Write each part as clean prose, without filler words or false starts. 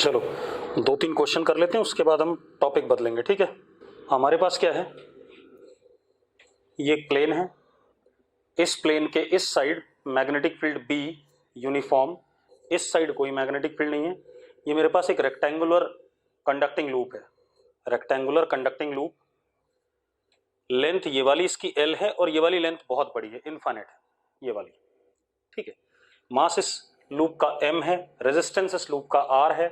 चलो 2-3 क्वेश्चन कर लेते हैं, उसके बाद हम टॉपिक बदलेंगे, ठीक है। हमारे पास क्या है, ये एक प्लेन है, इस प्लेन के इस side magnetic field B uniform, इस साइड कोई मैग्नेटिक फील्ड नहीं है। ये मेरे पास एक रेक्टेंगुलर कंडक्टिंग लूप है, रेक्टेंगुलर कंडक्टिंग लूप, लेंथ ये वाली इसकी L है और ये वाली लेंथ बहुत बड़ी है, इनफाइनाइट है ये वाली, ठीक है। मास इस लूप का m है, रेजिस्टेंस इस लूप का r है,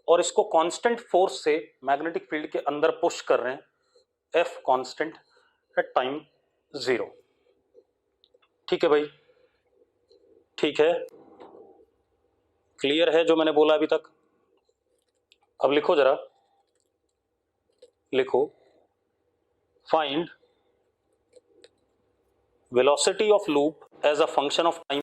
और इसको कांस्टेंट फोर्स से मैग्नेटिक फील्ड के अंदर पुश कर रहे हैं, F कांस्टेंट एट टाइम 0, ठीक है भाई, ठीक है, क्लियर है जो मैंने बोला अभी तक। अब लिखो जरा, लिखो, find velocity of loop as a function of time,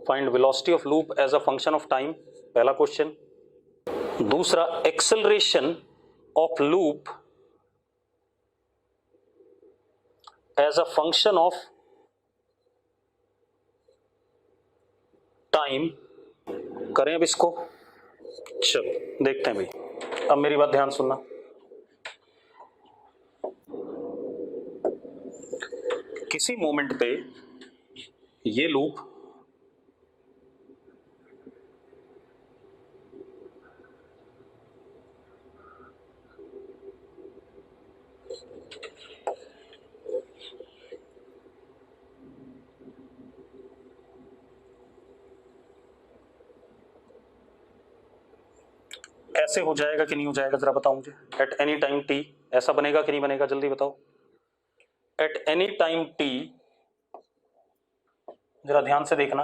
find velocity of loop as a function of time, पहला क्वेश्चन। दूसरा, acceleration of loop as a function of time, करें अब इसको, चलो देखते हैं भाई। अब मेरी बात ध्यान सुनना, किसी मोमेंट पे ये लूप ऐसे हो जाएगा कि नहीं हो जाएगा, जरा बताओ मुझे। एट एनी टाइम t ऐसा बनेगा कि नहीं बनेगा, जल्दी बताओ। एट एनी टाइम t, जरा ध्यान से देखना,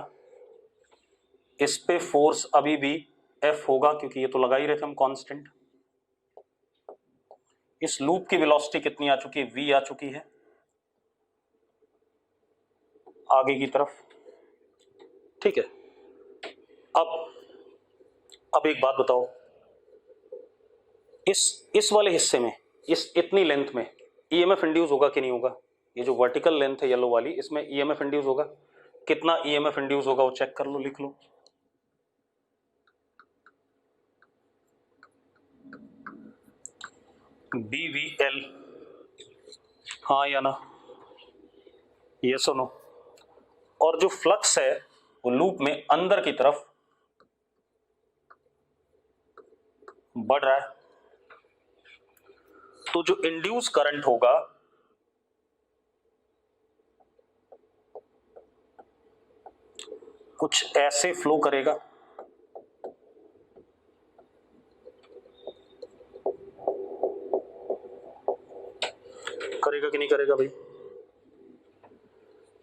इस पे फोर्स अभी भी F होगा, क्योंकि ये तो लगा ही रहे थे हम कांस्टेंट। इस लूप की वेलोसिटी कितनी आ चुकी है, v आ चुकी है आगे की तरफ, ठीक है। अब एक बात बताओ, इस वाले हिस्से में, इस इतनी लेंथ में ईएमएफ इंड्यूस होगा कि नहीं होगा। ये जो वर्टिकल लेंथ है येलो वाली, इसमें ईएमएफ इंड्यूस होगा, कितना ईएमएफ इंड्यूस होगा वो चेक कर लो, लिख लो। BVL, हाँ या ना, ये सुनो। और जो फ्लक्स है वो लूप में अंदर की तरफ बढ़ रहा है, तो जो इंड्यूस करंट होगा कुछ ऐसे फ्लो करेगा, करेगा कि नहीं करेगा भाई,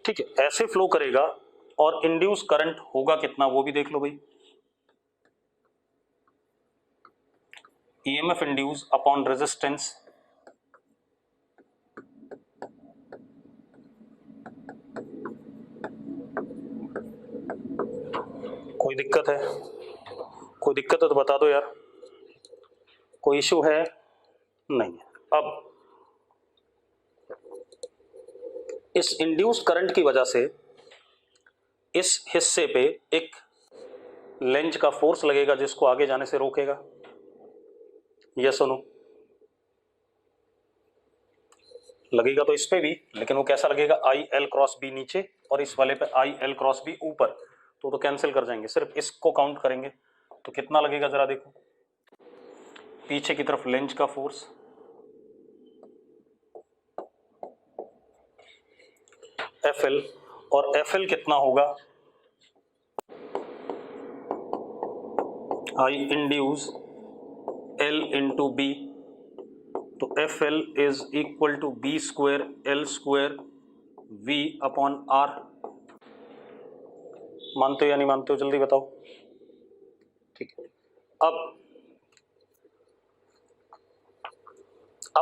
ठीक है, ऐसे फ्लो करेगा। और इंड्यूस करंट होगा कितना वो भी देख लो भाई, ईएमएफ इंड्यूस अपॉन रेजिस्टेंस, कोई दिक्कत है, कोई दिक्कत है तो बता दो यार, कोई इशू है नहीं है। अब इस इंड्यूस करंट की वजह से इस हिस्से पे एक लेंज का फोर्स लगेगा जिसको आगे जाने से रोकेगा, ये सुनो, लगेगा तो इस पे भी, लेकिन वो कैसा लगेगा, आई एल क्रॉस बी नीचे और इस वाले पे आई एल क्रॉस बी ऊपर, तो कैंसिल कर जाएंगे, सिर्फ इसको काउंट करेंगे। तो कितना लगेगा जरा देखो, पीछे की तरफ लेंज का फोर्स एफ एल, और एफ एल कितना होगा, I induce L into B, तो F L is equal to B square L square V upon R. मानते हो या नहीं मानते हो, जल्दी बताओ, ठीक है। अब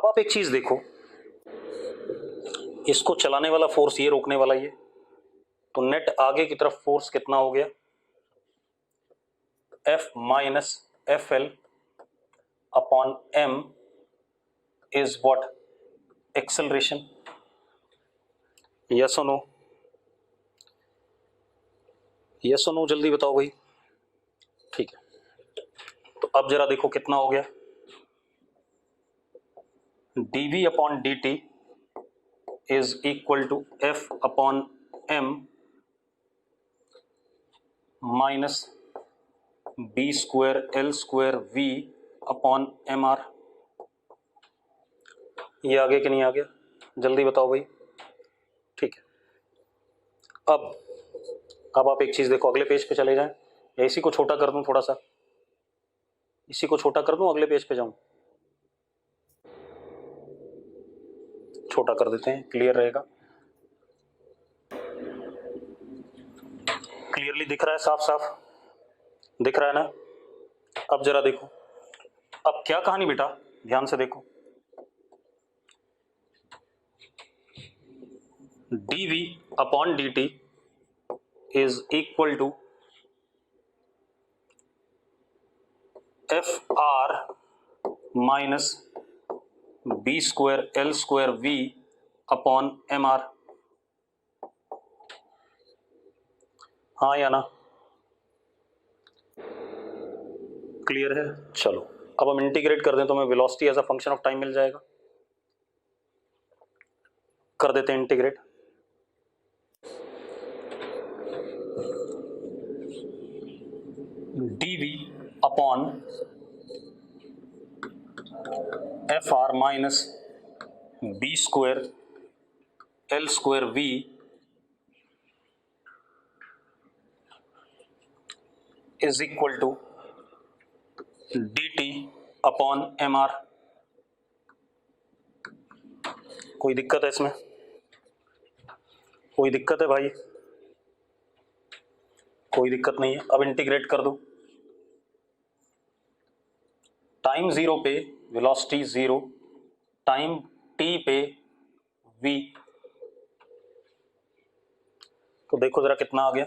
आप एक चीज देखो, इसको चलाने वाला फोर्स ये, रोकने वाला ये, तो नेट आगे की तरफ फोर्स कितना हो गया, F minus F L upon m is what, acceleration, yes और नो, यस और नो, जल्दी बताओ भाई। ठीक है, तो अब जरा देखो कितना हो गया, dv upon dt is equal to f upon m minus B square L square V upon M R. ये आ गया कि नहीं आ गया, जल्दी बताओ भाई। ठीक है, अब आप एक चीज देखो, अगले पेज पे चले जाएं, या इसी को छोटा कर दूं, थोड़ा सा इसी को छोटा कर दूं, अगले पेज पे जाऊं, छोटा कर देते हैं, क्लियर रहेगा। क्लियरली दिख रहा है, साफ साफ दिख रहा है ना। अब जरा देखो, अब क्या कहानी बेटा, ध्यान से देखो, dv upon dt is equal to F R minus B square L square V upon M R. हाँ या ना, क्लियर है। चलो अब हम इंटीग्रेट कर दें तो हमें velocity as a function of time मिल जाएगा, कर देते हैं integrate. dv upon F R minus B square L square V is equal to dt upon M R. कोई दिक्कत है इसमें, कोई दिक्कत है भाई, कोई दिक्कत नहीं है। अब इंटीग्रेट कर दो, टाइम जीरो पे वेलोसिटी जीरो, टाइम टी पे v, तो देखो जरा कितना आ गया,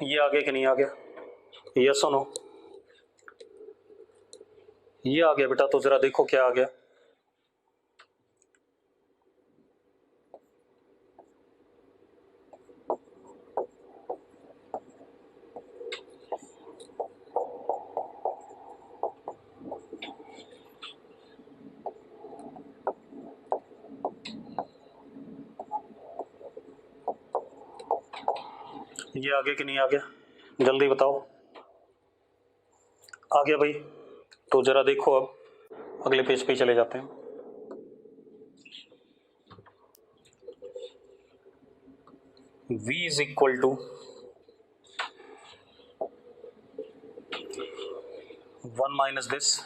ये आ गया कि नहीं आ गया, यस और नो, ये आ गया बेटा। तो जरा देखो क्या आ गया, ये आ गया कि नहीं आ गया, जल्दी बताओ। आ गया भाई, तो जरा देखो, अब अगले पेज पे चले जाते हैं। v is equal to 1 minus this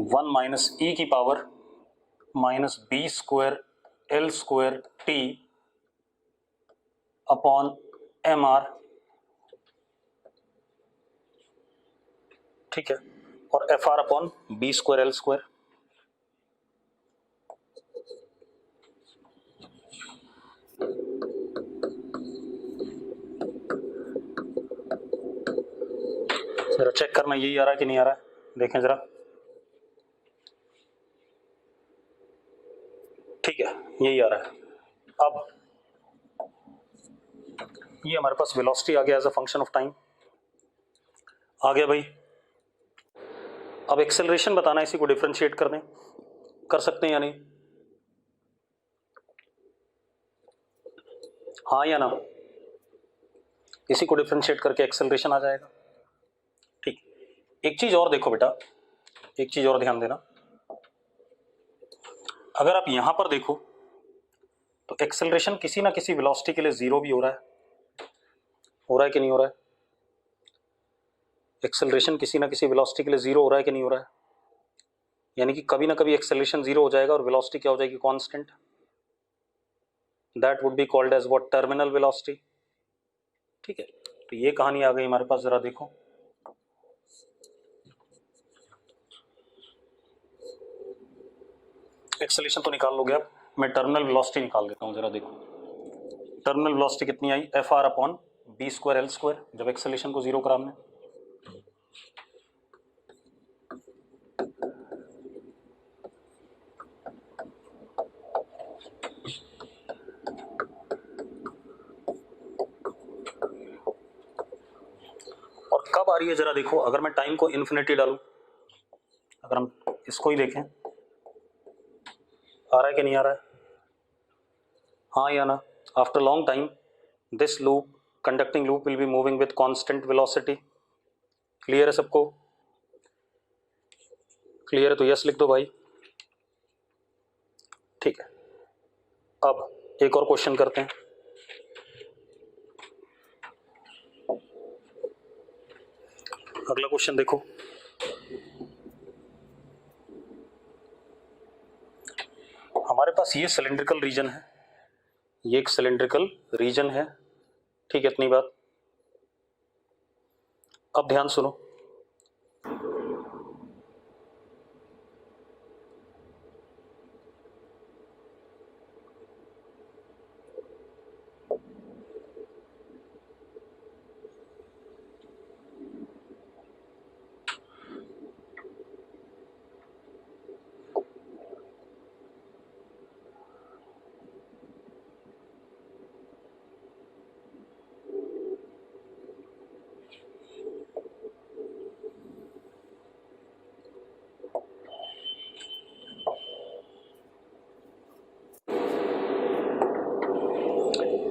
one minus E की power minus B square L square T upon M R, ठीक है, और F R upon B square L square. जरा चेक करना यही आ रहा है कि नहीं आ रहा है, देखें जरा, ठीक है यही आ रहा है। अब ये हमारे पास वेलोसिटी आ गया as a function of time, आ गया भाई। अब एक्सेलरेशन बताना, इसी को डिफरेंशिएट कर दें, कर सकते हैं या नहीं, हाँ या ना, इसी को डिफरेंशिएट करके एक्सेलरेशन आ जाएगा। ठीक, एक चीज और देखो बेटा, एक चीज और ध्यान देना, अगर आप यहां पर देखो तो एक्सेलरेशन किसी ना किसी वेलोसिटी के लिए जीरो भी हो रहा है कि नहीं हो रहा है, एक्सेलरेशन किसी ना किसी वेलोसिटी के लिए जीरो हो रहा है कि नहीं हो रहा है, यानी कि कभी ना कभी एक्सेलरेशन जीरो हो जाएगा और वेलोसिटी क्या हो जाएगी, constant. That would be called as what, terminal velocity. ठीक है, तो ये कहानी आ गई हमारे पास, जरा देखो. एक्सेलरेशन तो निकाल लोगे आप, मैं टर्मिनल वेलोसिटी निकाल देता हूं, जरा देखो. टर्मिनल वेलोसिटी कितनी आई, F R upon B square L square, जब एक्सेलरेशन को जीरो करा हमने. और कब आ रही है जरा देखो, अगर मैं टाइम को इन्फिनिटी डालूं, अगर हम इसको ही देखें, आ रहा है कि नहीं आ रहा है, हाँ या ना. After long time this loop, conducting loop will be moving with constant velocity. Clear है सबको, क्लियर है तो यस लिख दो भाई. ठीक है, अब एक और क्वेश्चन करते हैं. अगला क्वेश्चन देखो. हमारे पास ये सिलेंड्रिकल रीजन है, ये एक सिलेंड्रिकल रीजन है. ठीक है, इतनी बात. अब ध्यान सुनो.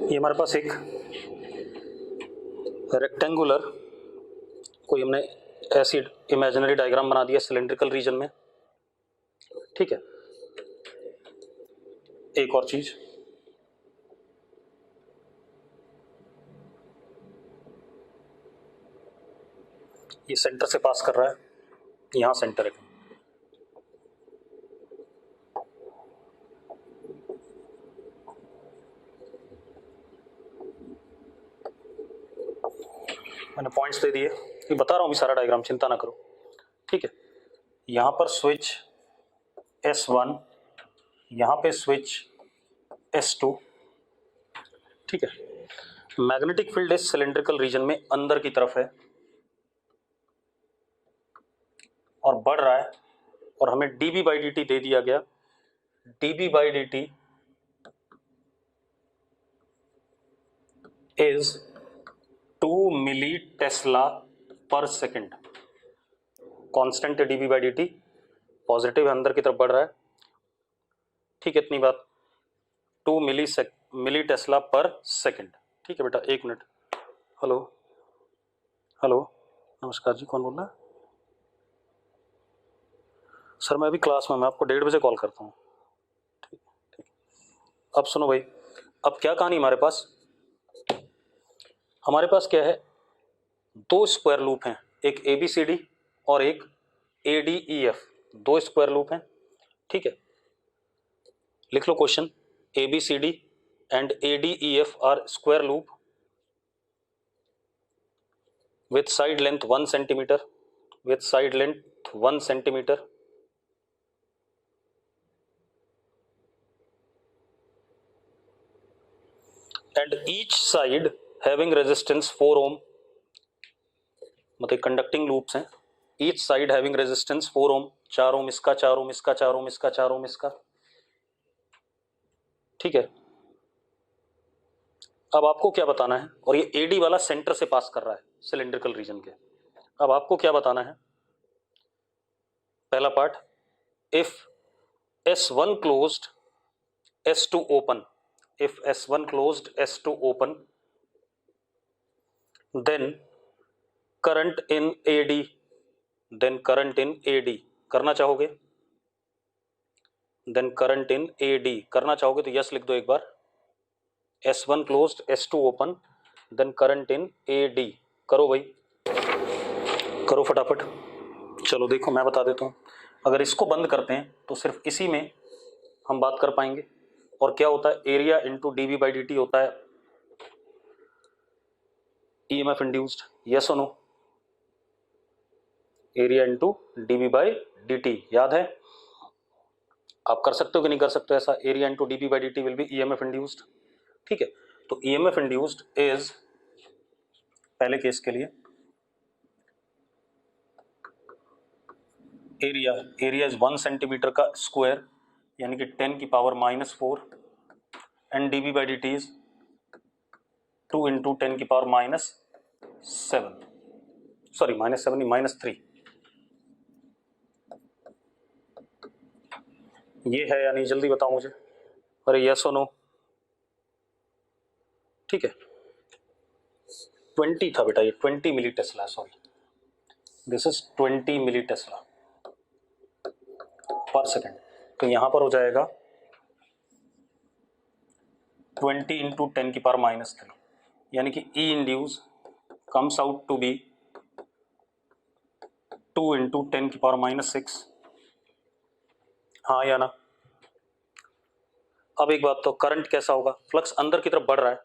ये हमारे पास एक रेक्टेंगुलर कोई हमने ऐसी इमेजिनरी डायग्राम बना दिया सिलेंड्रिकल रीजन में. ठीक है, एक और चीज, ये सेंटर से पास कर रहा है, यहां सेंटर है. मैंने पॉइंट्स दे दिए, ये बता रहा हूं भी सारा डायग्राम, चिंता ना करो. ठीक है, यहां पर स्विच S1, यहां पे स्विच S2. ठीक है, मैग्नेटिक फील्ड इस सिलेंड्रिकल रीजन में अंदर की तरफ है और बढ़ रहा है, और हमें dB by dt दे दिया गया. dB by dt is 2 milli tesla per second. Constant है dB by dt, पॉजिटिव है, अंदर की तरफ बढ़ रहा है. ठीक है, इतनी बात. 2 मिली टेस्ला पर सेकेंड. ठीक है बेटा, एक मिनट. हेलो हेलो, नमस्कार जी, कौन बोल रहा है? सर मैं अभी क्लास में, मैं आपको 1:30 बजे कॉल करता हूँ. ठीक ठीक. अब सुनो भाई, अब क्या कहानी हमारे पास, हमारे पास क्या है, दो स्क्वायर लूप हैं, एक ABCD और एक ADEF. दो स्क्वायर लूप हैं. ठीक है, लिख लो question. ABCD and ADEF are square loop with side length 1 centimeter, with side length 1 centimeter. And each side having resistance 4 ohm. मतलब कंडक्टिंग लूप्स हैं, each side having resistance 4 ohm. 4 ohm इसका, 4 ohm इसका, 4 ohm इसका, 4 ohm इसका. ठीक है, अब आपको क्या बताना है, और ये AD वाला सेंटर से पास कर रहा है सिलेंड्रिकल रीजन के. अब आपको क्या बताना है, पहला part, if S1 closed S2 open, if S1 closed S2 open, then current in AD, then current in AD करना चाहोगे, then current in AD करना चाहोगे तो यस लिख दो एक बार. S1 closed S2 open, then current in AD. करो भाई. करो फटाफट। चलो देखो मैं बता देता हूँ, अगर इसको बंद करते हैं तो सिर्फ इसी में हम बात कर पाएंगे। और क्या होता है, area into DV by D D T है ईएमएफ इंड्यूस्ड, यस और no? Area into DV by D D, T है? आप कर सकते हो कि नहीं कर सकते हो ऐसा? Area into DV by D t will be EMF induced, ठीक है। तो ईएमएफ इंड्यूस्ड इज, पहले केस के लिए एरिया इज 1 सेंटीमीटर का स्क्वायर यानी कि 10 की power -4 and dv by D t is 2 into 10 की पावर -7, सॉरी -7 नहीं -3। ये है या नहीं जल्दी बताओ मुझे, अरे यस और नो? ठीक है, 20 था बेटा, ये 20 milli tesla, sorry this is 20 milli tesla per second. तो यहां पर हो जाएगा 20 इंटू 10 की पावर -3 यानी कि E induced comes out to be 2 into 10 की पावर -6, हाँ या ना? अब एक बात, तो करंट कैसा होगा? फ्लक्स अंदर की तरफ बढ़ रहा है,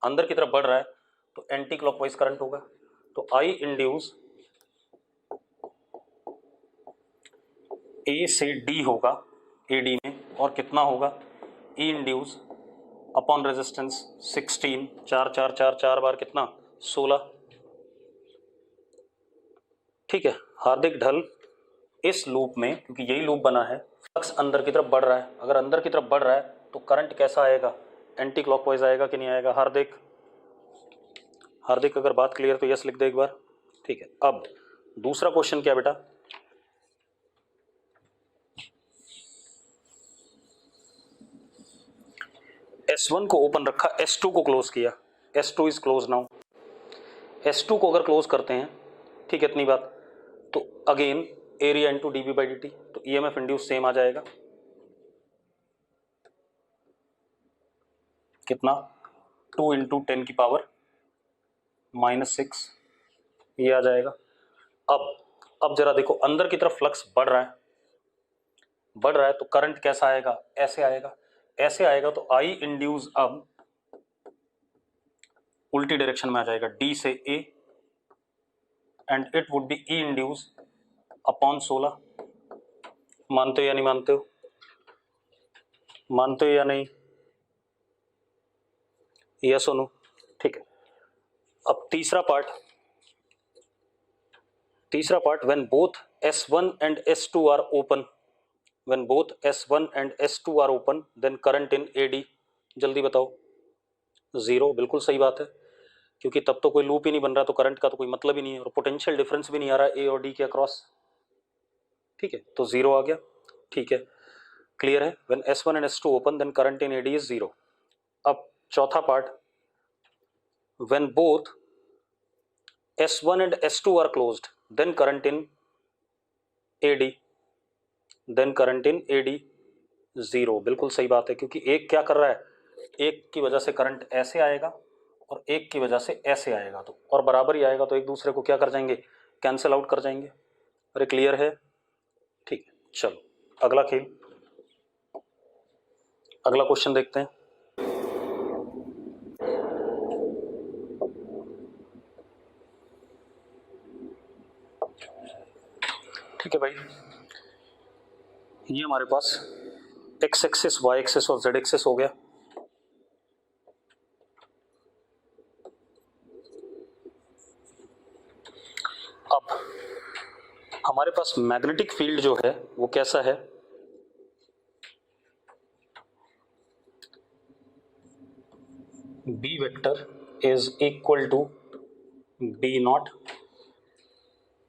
अंदर की तरफ बढ़ रहा है तो एंटी क्लॉकवाइज करंट होगा। तो आई इंड्यूस ए से डी होगा, ए डी में, और कितना होगा? ई इंड्यूस अपॉन रेजिस्टेंस 16, 4 4 4 4 बार कितना? 16, ठीक है। हार्दिक ढल इस लूप में, क्योंकि यही लूप बना है, फ्लक्स अंदर की तरफ बढ़ रहा है, अगर अंदर की तरफ बढ़ रहा है तो करंट कैसा आएगा? एंटी क्लॉकवाइज आएगा कि नहीं आएगा? हार्दिक, हार्दिक अगर बात क्लियर तो यस लिख दे एक बार, ठीक है। अब दूसरा क्वेश्चन क्या बेटा? S1 को ओपन रखा, S2 को क्लोज किया, S2 is close now. S2 को अगर क्लोज करते हैं, ठीक है, इतनी बात, तो again area into DV by D D, T EMF induce same आ जाएगा, कितना? 2 इंटू 10 की पावर -6, ये आ जाएगा। अब जरा देखो, अंदर की तरफ फ्लक्स बढ़ रहा है, बढ़ रहा है तो करंट कैसा आएगा? ऐसे आएगा, ऐसे आएगा तो आई इंड्यूस अब उल्टी डायरेक्शन में आ जाएगा, डी से A, and it would be E induced upon 16। मानते हो या नहीं मानते हो? मानते हो या नहीं? यस और नो? ठीक है। अब तीसरा part, when both S1 and S2 are open, when both S1 and S2 are open then current in AD, जल्दी बताओ। 0, बिल्कुल सही बात है, क्योंकि तब तो कोई लूप ही नहीं बन रहा, तो करंट का तो कोई मतलब ही नहीं है, और पोटेंशियल डिफरेंस भी नहीं आ रहा ए और डी के अक्रॉस, ठीक है, तो 0 आ गया, ठीक है, क्लियर है। When S1 and S2 open then current in AD is 0। अब चौथा part, when both S1 and S2 are closed then current in AD, then current in AD 0, बिल्कुल सही बात है, क्योंकि एक क्या कर रहा है, एक की वजह से करंट ऐसे आएगा और एक की वजह से ऐसे आएगा, तो और बराबर ही आएगा, तो एक दूसरे को क्या कर जाएंगे? कैंसिल आउट कर जाएंगे। अरे क्लियर है? ठीक है, चलो अगला खेल, अगला क्वेश्चन देखते हैं। ठीक है भाई, ये हमारे पास एक्स एक्सिस, वाई एक्सिस और जेड एक्सिस हो गया। अब हमारे पास मैग्नेटिक फील्ड जो है वो कैसा है? B vector is equal to B not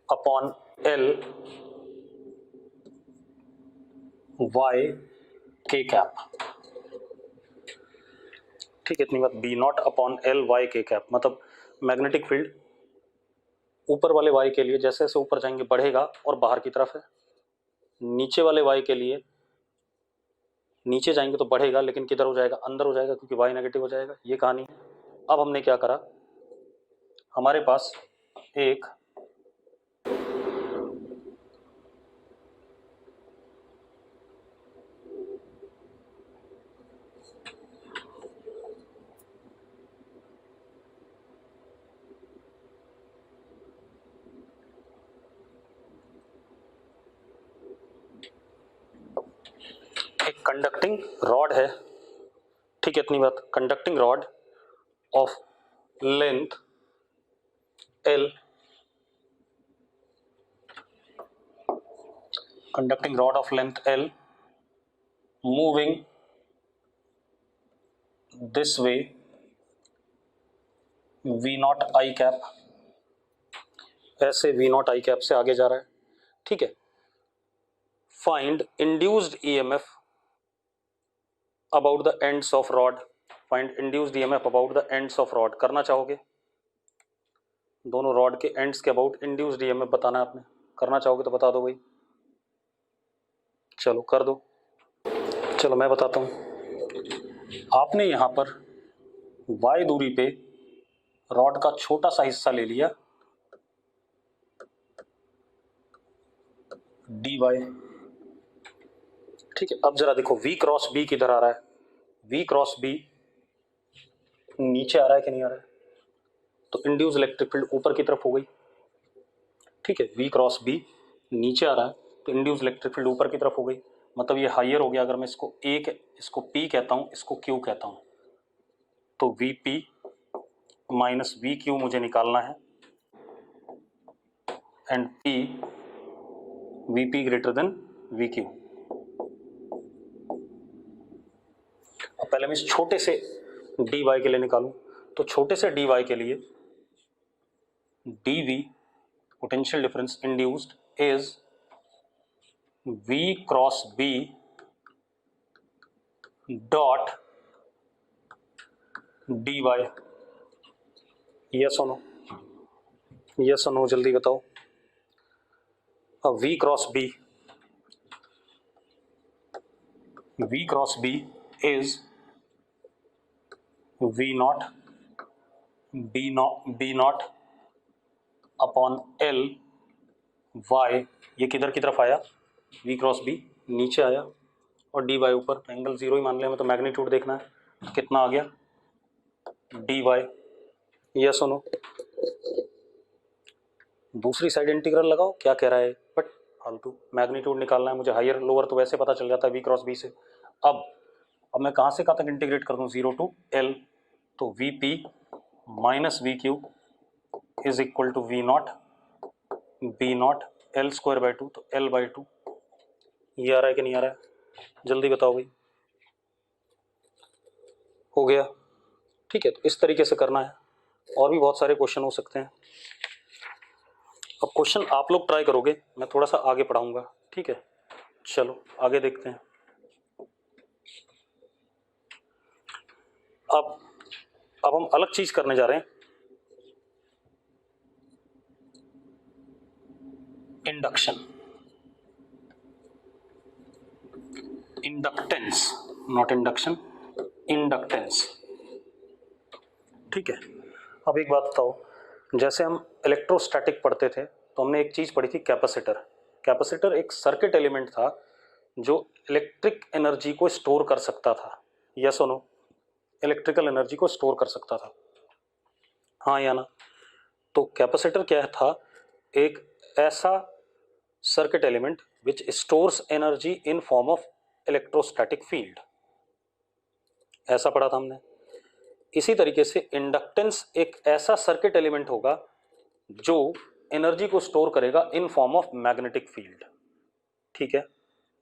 upon L Y के कैप, ठीक है, इतनी बात। B not upon L Y के कैप, मतलब मैग्नेटिक फील्ड ऊपर वाले वाई के लिए जैसे जैसे ऊपर जाएंगे बढ़ेगा और बाहर की तरफ है, नीचे वाले वाई के लिए नीचे जाएंगे तो बढ़ेगा लेकिन किधर हो जाएगा? अंदर हो जाएगा, क्योंकि वाई नेगेटिव हो जाएगा, ये कहानी है। अब हमने क्या करा, हमारे पास एक कंडक्टिंग रॉड है, ठीक है, इतनी बात, conducting rod of length L, conducting rod of length L moving this way V not I cap, ऐसे V नॉट आई कैप से आगे जा रहा है, ठीक है। Find induced EMF about the ends of rod, find induced EMF about the ends of rod करना चाहोगे, दोनों रॉड के एंड्स के अबाउट इंड्यूस्ड ईएमएफ बताना है आपने, करना चाहोगे तो बता दो भाई, चलो कर दो। चलो मैं बताता हूं, आपने यहां पर y दूरी पे रॉड का छोटा सा हिस्सा ले लिया dy, ठीक है। अब जरा देखो v क्रॉस b किधर आ रहा है, v क्रॉस b नीचे आ रहा है कि नहीं आ रहा है, तो इंड्यूस इलेक्ट्रिक फील्ड ऊपर की तरफ हो गई, ठीक है। v क्रॉस b नीचे आ रहा है तो इंड्यूस इलेक्ट्रिक फील्ड ऊपर की तरफ हो गई, मतलब ये हाइयर हो गया। अगर मैं इसको इसको p कहता हूं, इसको q कहता हूं, तो vp माइनस vq मुझे निकालना है, and p vp greater than vq। अब पहले मैं इस छोटे से dy के लिए निकालूं, तो छोटे से dy के लिए dv potential difference induced is v cross b dot dy, yes और नो, यस और नो जल्दी बताओ। अब v cross b is v not b not upon l y, ये किधर की तरफ आया, v क्रॉस b नीचे आया और dy ऊपर, एंगल जीरो ही मान लिया, हमें तो मैग्नीट्यूड देखना है, तो कितना आ गया dy, यस और नो। दूसरी साइड इंटीग्रल लगाओ, क्या कह रहा है, बट फालतू, मैग्नीट्यूड निकालना है मुझे, हायर लोअर तो वैसे पता चल जाता है v क्रॉस b से। अब मैं कहाँ से कहाँ तक इंटीग्रेट कर दूँ, 0 टू l, तो vp minus vq is equal to v not b not l square by 2, तो l बाई 2, ये आ रहा है कि नहीं आ रहा है, जल्दी बताओ भाई, हो गया, ठीक है। तो इस तरीके से करना है, और भी बहुत सारे क्वेश्चन हो सकते हैं। अब क्वेश्चन आप लोग ट्राई करोगे, मैं थोड़ा सा आगे पढ़ाऊंगा, ठीक है। चलो आगे देखते हैं। अब हम अलग चीज करने जा रहे हैं, induction, inductance, not induction, inductance, ठीक है। अब एक बात बताओ, जैसे हम इलेक्ट्रोस्टैटिक पढ़ते थे तो हमने एक चीज पढ़ी थी, कैपेसिटर। कैपेसिटर एक सर्किट एलिमेंट था जो इलेक्ट्रिक एनर्जी को स्टोर कर सकता था, यस और नो, इलेक्ट्रिकल एनर्जी को स्टोर कर सकता था, हाँ या ना। तो कैपेसिटर क्या था, एक ऐसा circuit element which stores energy in form of electrostatic field, ऐसा पढ़ा था हमने। इसी तरीके से इंडक्टेंस एक ऐसा सर्किट एलिमेंट होगा जो एनर्जी को स्टोर करेगा in form of magnetic field, ठीक है,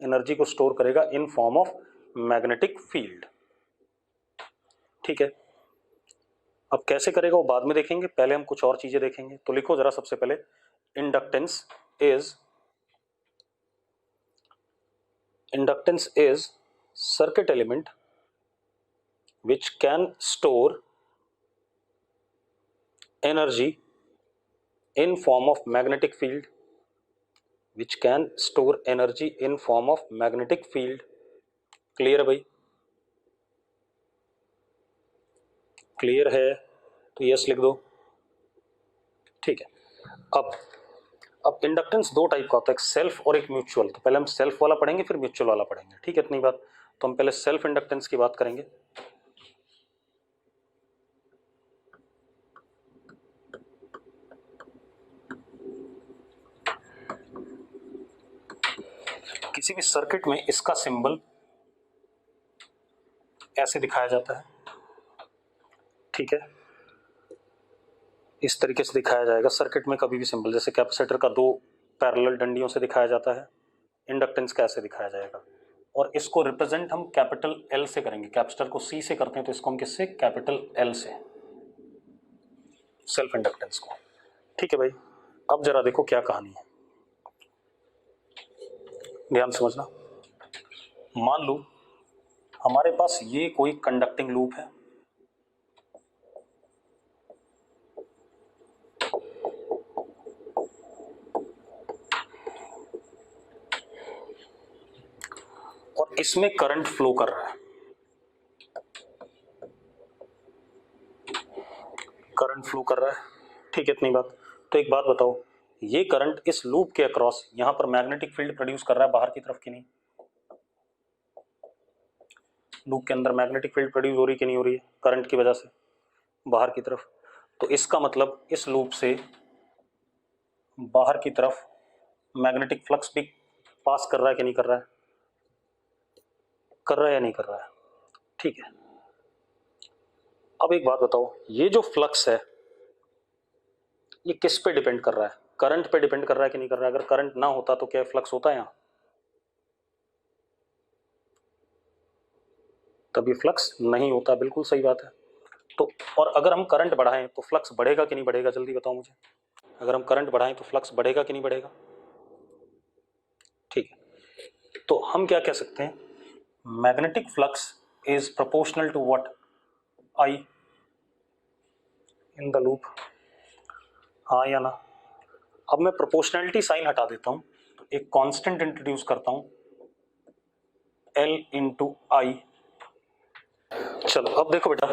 एनर्जी को स्टोर करेगा in form of magnetic field, ठीक है। अब कैसे करेगा वो बाद में देखेंगे, पहले हम कुछ और चीजें देखेंगे। तो लिखो जरा सबसे पहले, inductance is circuit element which can store energy in form of magnetic field, which can store energy in form of magnetic field, clear है भाई, क्लियर है तो यस लिख दो, ठीक है। अब इंडक्टेंस दो टाइप का होता है, एक सेल्फ और एक म्यूचुअल। तो पहले हम सेल्फ वाला पढ़ेंगे फिर म्यूचुअल वाला पढ़ेंगे, ठीक है, इतनी बात। तो हम पहले सेल्फ इंडक्टेंस की बात करेंगे। किसी भी सर्किट में इसका सिंबल ऐसे दिखाया जाता है, ठीक है, इस तरीके से दिखाया जाएगा सर्किट में कभी भी सिंबल, जैसे कैपेसिटर का दो पैरेलल डंडियों से दिखाया जाता है, इंडक्टेंस का ऐसे दिखाया जाएगा। और इसको रिप्रेजेंट हम कैपिटल एल से करेंगे, कैपेसिटर को सी से करते हैं तो इसको हम किससे, कैपिटल एल से, सेल्फ इंडक्टेंस को, ठीक है भाई। अब जरा देखो क्या कहानी है, ध्यान समझना। मान लो हमारे पास ये कोई कंडक्टिंग लूप है, और इसमें करंट फ्लो कर रहा है, करंट फ्लो कर रहा है, ठीक है, इतनी बात। तो एक बात बताओ, ये करंट इस लूप के अक्रॉस यहां पर मैग्नेटिक फील्ड प्रोड्यूस कर रहा है बाहर की तरफ कि नहीं? लूप के अंदर मैग्नेटिक फील्ड प्रोड्यूस हो रही कि नहीं हो रही है करंट की वजह से बाहर की तरफ? तो इसका मतलब इस लूप से बाहर की तरफ मैग्नेटिक फ्लक्स भी पास कर रहा है कि नहीं कर रहा है? कर रहा है या नहीं कर रहा है? ठीक है। अब एक बात बताओ, ये जो फ्लक्स है ये किस पे डिपेंड कर रहा है? करंट पे डिपेंड कर रहा है कि नहीं कर रहा है? अगर करंट ना होता तो क्या फ्लक्स होता है यहाँ? तब ये फ्लक्स नहीं होता, बिल्कुल सही बात है। तो और अगर हम करंट बढ़ाएं तो फ्लक्स बढ़ेगा कि नहीं बढ़ेगा? जल्दी बताओ मुझे। अगर हम करंट बढ़ाएं तो फ्लक्स बढ़ेगा कि नहीं बढ़ेगा? ठीक है, तो हम क्या कह सकते हैं, magnetic flux is proportional to what, I in the loop, हाँ या ना? अब मैं प्रोपोर्शनैलिटी साइन हटा देता हूं, एक कांस्टेंट इंट्रोड्यूस करता हूं, एल इंटू आई। चलो अब देखो बेटा,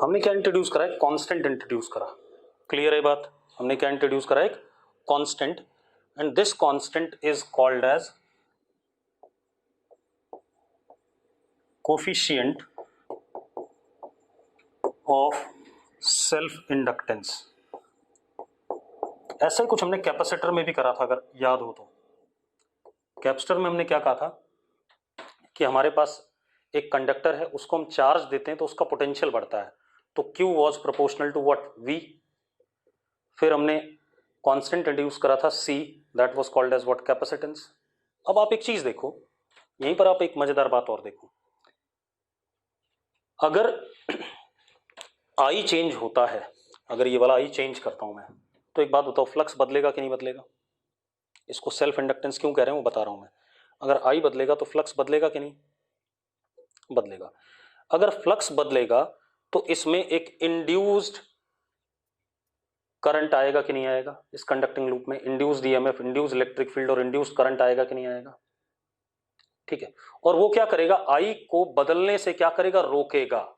हमने क्या इंट्रोड्यूस करा है? कांस्टेंट इंट्रोड्यूस करा, क्लियर है बात? हमने क्या इंट्रोड्यूस करा? एक constant, and this constant is called as coefficient of self inductance. ऐसा ही कुछ हमने कैपेसिटर में भी करा था, अगर याद हो तो। कैपेसिटर में हमने क्या कहा था कि हमारे पास एक कंडक्टर है, उसको हम चार्ज देते हैं तो उसका पोटेंशियल बढ़ता है, तो Q was proportional to what, V। फिर हमने कांस्टेंट इंट्रोड्यूस करा था C, that was called as what, capacitance. अब आप एक चीज देखो, यहीं पर आप एक मजेदार बात और देखो, अगर I चेंज होता है, अगर ये वाला I चेंज करता हूं मैं, तो एक बात बताओ, फ्लक्स बदलेगा कि नहीं बदलेगा? इसको सेल्फ इंडक्टेंस क्यों कह रहे हैं वो बता रहा हूं मैं। अगर I बदलेगा तो फ्लक्स बदलेगा कि नहीं बदलेगा? अगर फ्लक्स बदलेगा तो इसमें एक इंड्यूस्ड करंट आएगा कि नहीं आएगा? इस कंडक्टिंग लूप में induced EMF, induced electric field और इंड्यूस्ड करंट आएगा कि नहीं आएगा? ठीक है, और वो क्या करेगा, आई को बदलने से क्या करेगा, रोकेगा।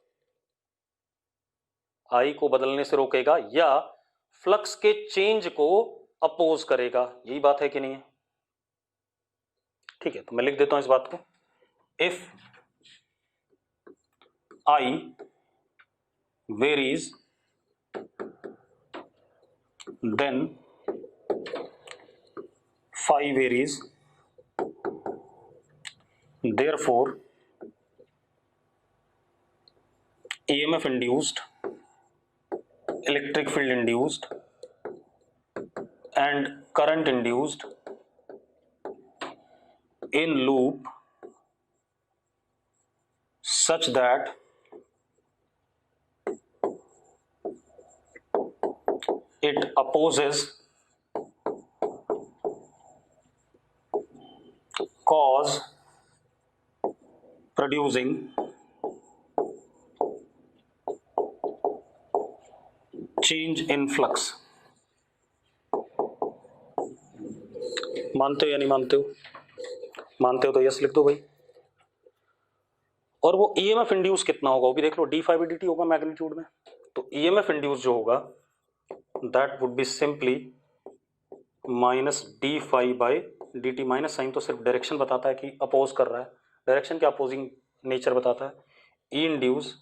आई को बदलने से रोकेगा या फ्लक्स के चेंज को अपोज करेगा, यही बात है कि नहीं है? ठीक है, तो मैं लिख देता हूं इस बात को, if I varies then phi varies, therefore EMF induced, electric field induced and current induced in loop such that it opposes cause producing change in flux। मानते हो या नहीं मानते हो? मानते हो तो यस लिख दो भाई। और वो ईएमएफ इंड्यूस कितना होगा वो भी देख लो, डी फाई डी टी होगा मैग्नीट्यूड में, तो ईएमएफ इंड्यूस जो होगा that would be simply minus D phi by D T. Minus sign तो सिर्फ डायरेक्शन बताता है कि अपोज कर रहा है, डायरेक्शन के अपोजिंग नेचर बताता है। E induced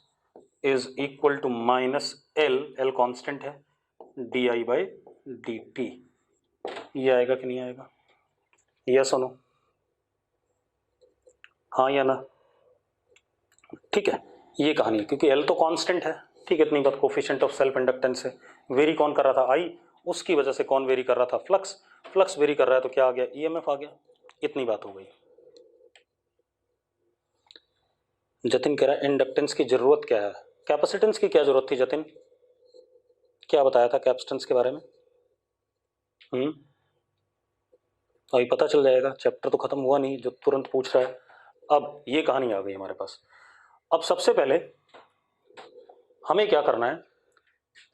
is equal to minus L, L constant है, D I by D T. ये आएगा कि नहीं आएगा? यस और नो, हाँ या ना? ठीक है, ये कहानी है, क्योंकि एल तो कांस्टेंट है, ठीक है, इतनी बात। कोफिशिएंट ऑफ सेल्फ इंडक्टेंस है, वेरी कौन कर रहा था, आई, उसकी वजह से कौन वेरी कर रहा था, फ्लक्स, फ्लक्स वेरी कर रहा है तो क्या आ गया, ईएमएफ आ गया, इतनी बात हो गई। जतिन कह रहा है इंडक्टेंस की जरूरत क्या है, कैपेसिटेंस की क्या जरूरत थी जतिन, क्या बताया था कैपेसिटेंस के बारे में? अभी पता चल जाएगा, चैप्टर तो खत्म हुआ नहीं जो तुरंत पूछ रहा है। अब ये कहानी आ गई हमारे पास। अब सबसे पहले हमें क्या करना है,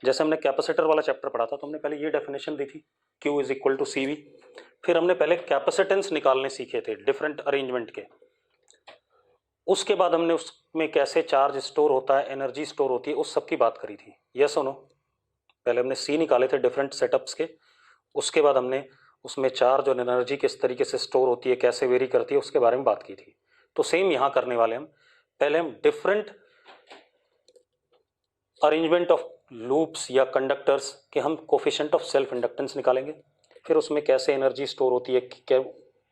जैसे हमने कैपेसिटर वाला चैप्टर पढ़ा था तो हमने पहले ये डेफिनेशन दी थी, Q is equal to CV। फिर हमने पहले कैपेसिटेंस निकालने सीखे थे डिफरेंट अरेंजमेंट के। उसके बाद हमने उसमें कैसे चार्ज स्टोर होता है, एनर्जी स्टोर होती है, उस सब की बात करी थी, यस और नो? पहले हमने C निकाले थे डिफरेंट सेटअप्स के, उसके बाद हमने उसमें चार्ज और एनर्जी किस तरीके से स्टोर होती है, कैसे वेरी करती है, उसके बारे में बात की थी। तो सेम यहां करने वाले हम, पहले हम डिफरेंट अरेंजमेंट ऑफ लूप्स या कंडक्टर्स के हम कोफिशिएंट ऑफ सेल्फ इंडक्टेंस निकालेंगे, फिर उसमें कैसे एनर्जी स्टोर होती है,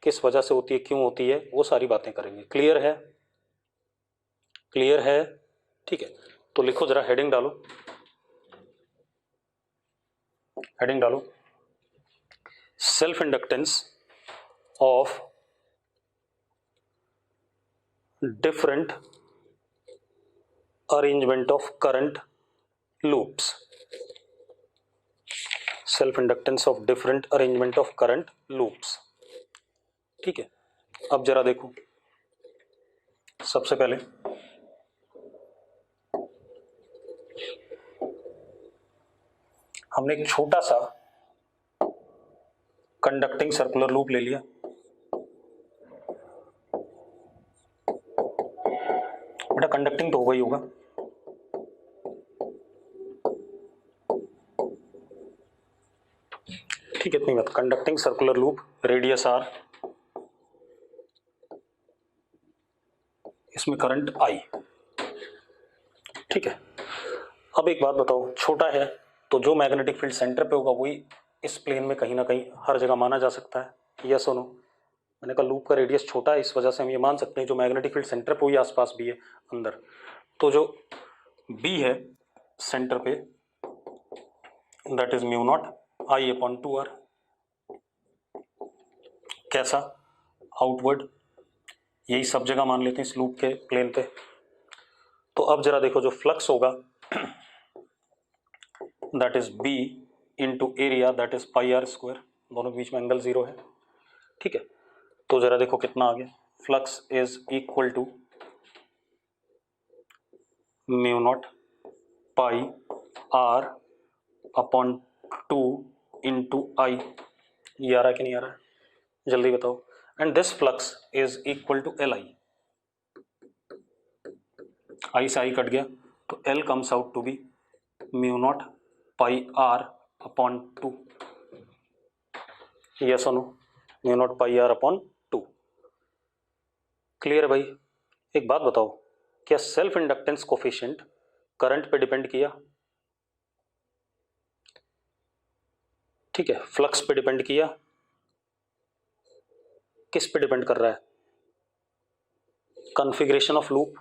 किस वजह से होती है, क्यों होती है, वो सारी बातें करेंगे। क्लियर है? क्लियर है? ठीक है, तो लिखो जरा, हेडिंग डालो, हेडिंग डालो, self inductance of different arrangement of current loops, self inductance of different arrangement of current loops. ठीक है, अब जरा देखो, सबसे पहले हमने एक छोटा सा कंडक्टिंग सर्कुलर लूप ले लिया, बेटा कंडक्टिंग तो होगा ही होगा, ठीक है, इतनी बात। Conducting circular loop, radius R, इसमें करंट I, ठीक है। अब एक बात बताओ, छोटा है तो जो मैग्नेटिक फील्ड सेंटर पे होगा वही इस प्लेन में कहीं ना कहीं हर जगह माना जा सकता है, यस और नो? मैंने कहा लूप का रेडियस छोटा है, इस वजह से हम ये मान सकते हैं जो मैग्नेटिक फील्ड सेंटर पे वही आसपास भी है अंदर। तो जो B है सेंटर पे, that is mu not I/2R। कैसा? आउटवर्ड, यही सब जगह मान लेते हैं इस लूप के प्लेन पे। तो अब जरा देखो, जो फ्लक्स होगा that is B into area that is πr², दोनों के बीच में एंगल 0 है, ठीक है। तो जरा देखो कितना आ गया, flux is equal to mu not πr/2 into I। ये आ रहा है कि नहीं आ रहा है, जल्दी बताओ। And this flux is equal to Li, I से I कट गया तो L comes out to be mu not πr/2, yes और no? Mu not πr/2। Clear है भाई? एक बात बताओ, क्या सेल्फ इंडक्टेंस कोफिशिएंट करंट पे डिपेंड किया? ठीक है, फ्लक्स पे डिपेंड किया, किस पे डिपेंड कर रहा है? Configuration of loop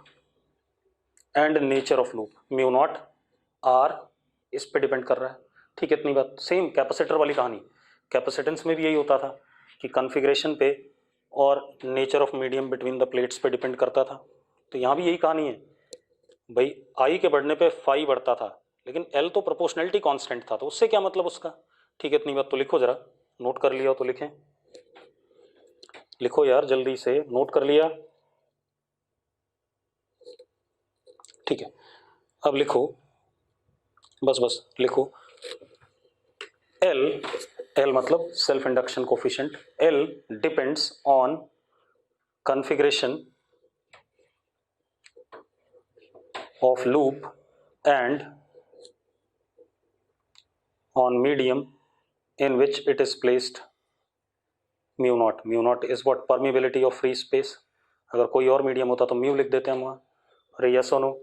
and nature of loop, mu naught R इस पे डिपेंड कर रहा है, ठीक है, इतनी बात। सेम कैपेसिटर वाली कहानी, कैपेसिटेंस में भी यही होता था कि कॉन्फ़िगरेशन पे और nature of medium between the plates पे डिपेंड करता था। तो यहाँ भी यही कहानी है भाई, I के बढ़ने पे फाई बढ़ता था, लेकिन L तो प्रोपोर्शनलिटी कांस्टेंट था, तो उससे क्या मतलब उसका, ठीक है, इतनी बात। तो लिखो जरा, नोट कर लिया हो तो लिखें, लिखो यार जल्दी से, नोट कर लिया? ठीक है, अब लिखो, बस बस लिखो, L मतलब self induction coefficient, L depends on configuration of loop and on medium in which it is placed, mu naught. Mu naught is what, permeability of free space. अगर कोई और मीडियम होता तो म्यू लिख देते हम वहाँ। अरे यस और नो,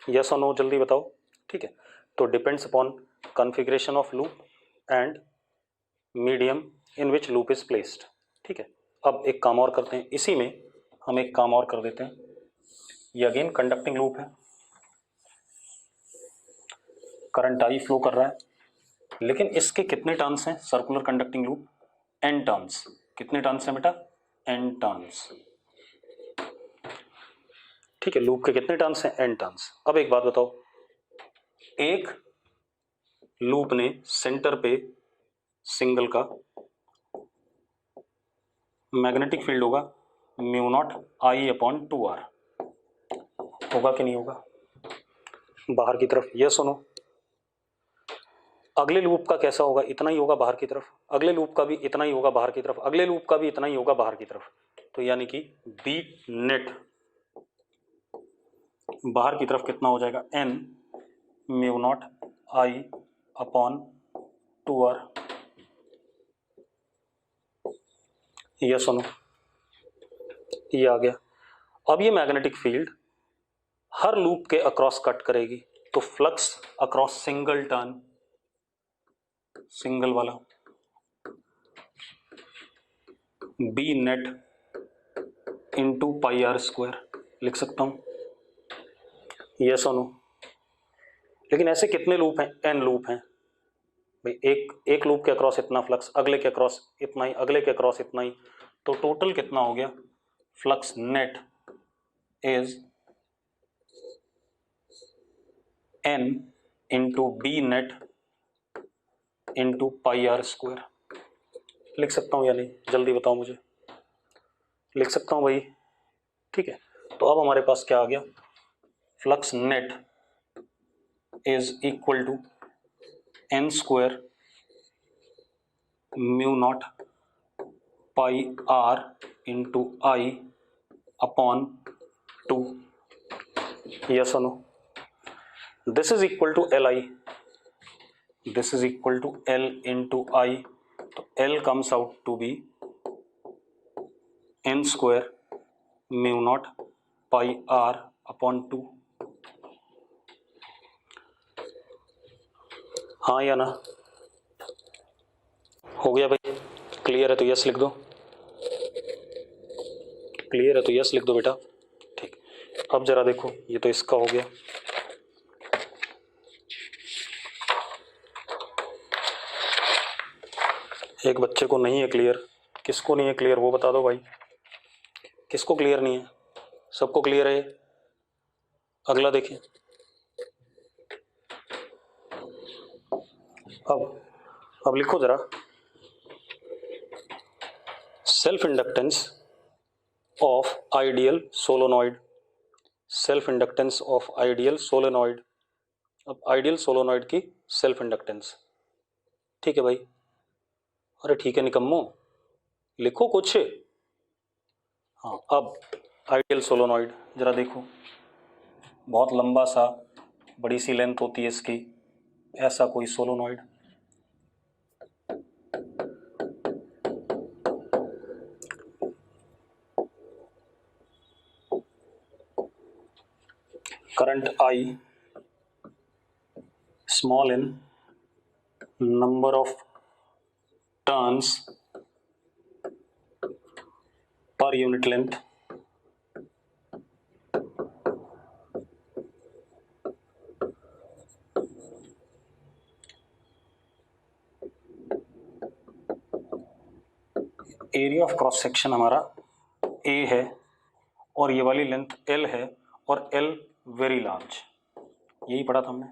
यस और नो जल्दी बताओ, ठीक है। तो depends upon configuration of loop and medium in which loop is placed, ठीक है। अब एक काम और करते हैं, इसी में हम एक काम और कर देते हैं, ये अगेन कंडक्टिंग लूप है, करंट आई फ्लो कर रहा है, लेकिन इसके कितने टर्न्स हैं? Circular conducting loop n turns. कितने टर्न्स हैं बेटा? n turns. ठीक है, लूप के कितने टर्न्स हैं? n turns. अब एक बात बताओ, एक लूप ने सेंटर पे सिंगल का मैग्नेटिक फील्ड होगा mu naught I upon 2r, होगा कि नहीं होगा? बाहर की तरफ, ये सुनो। अगले लूप का कैसा होगा? इतना ही होगा बाहर की तरफ। अगले लूप का भी इतना ही होगा बाहर की तरफ। अगले लूप का भी इतना ही होगा बाहर की तरफ। तो यानी कि बी नेट बाहर की तरफ कितना हो जाएगा? n mu not I upon 2r। ये सुनो, ये आ गया। अब ये मैग्नेटिक फील्ड हर लूप के अक्रॉस कट करेगी, तो flux across single turn, single वाला, B net into pi R square लिख सकता हूं। ये सुनो, लेकिन ऐसे कितने लूप हैं? n लूप हैं भाई। एक लूप के अक्रॉस इतना फ्लक्स, अगले के अक्रॉस इतना ही, अगले के अक्रॉस इतना ही, तो टोटल कितना हो गया? Flux net is n into B net into pi R square. लिख सकता हूं या नहीं? जल्दी बताओ मुझे। लिख सकता हूं भाई? ठीक है, तो अब हमारे पास क्या आ गया? Flux net is equal to n square mu naught pi R into I upon 2। Yes और no? This is equal to L I, this is equal to L into I. तो L comes out to be n square mu naught pi R upon 2। हाँ या ना? हो गया भाई? Clear है तो यस लिख दो। क्लियर है तो यस लिख दो बेटा। ठीक, अब जरा देखो, ये तो इसका हो गया। एक बच्चे को नहीं है क्लियर। किसको नहीं है क्लियर वो बता दो भाई। किसको क्लियर नहीं है? सबको क्लियर है? अगला देखिए। अब लिखो जरा, self inductance of ideal solenoid. Self inductance of ideal solenoid. अब आइडियल सोलोनॉइड की सेल्फ इंडक्टेंस। ठीक है भाई? अरे ठीक है निकम्मो, लिखो कुछ। हाँ, अब आइडियल सोलोनॉइड जरा देखो, बहुत लंबा सा, बड़ी सी लेंथ होती है इसकी, ऐसा कोई solenoid. Current I, small n, number of turns per unit length, area of cross section हमारा a है, और ये वाली लेंथ l है, और l वेरी लार्ज, यही पढ़ा था हमने।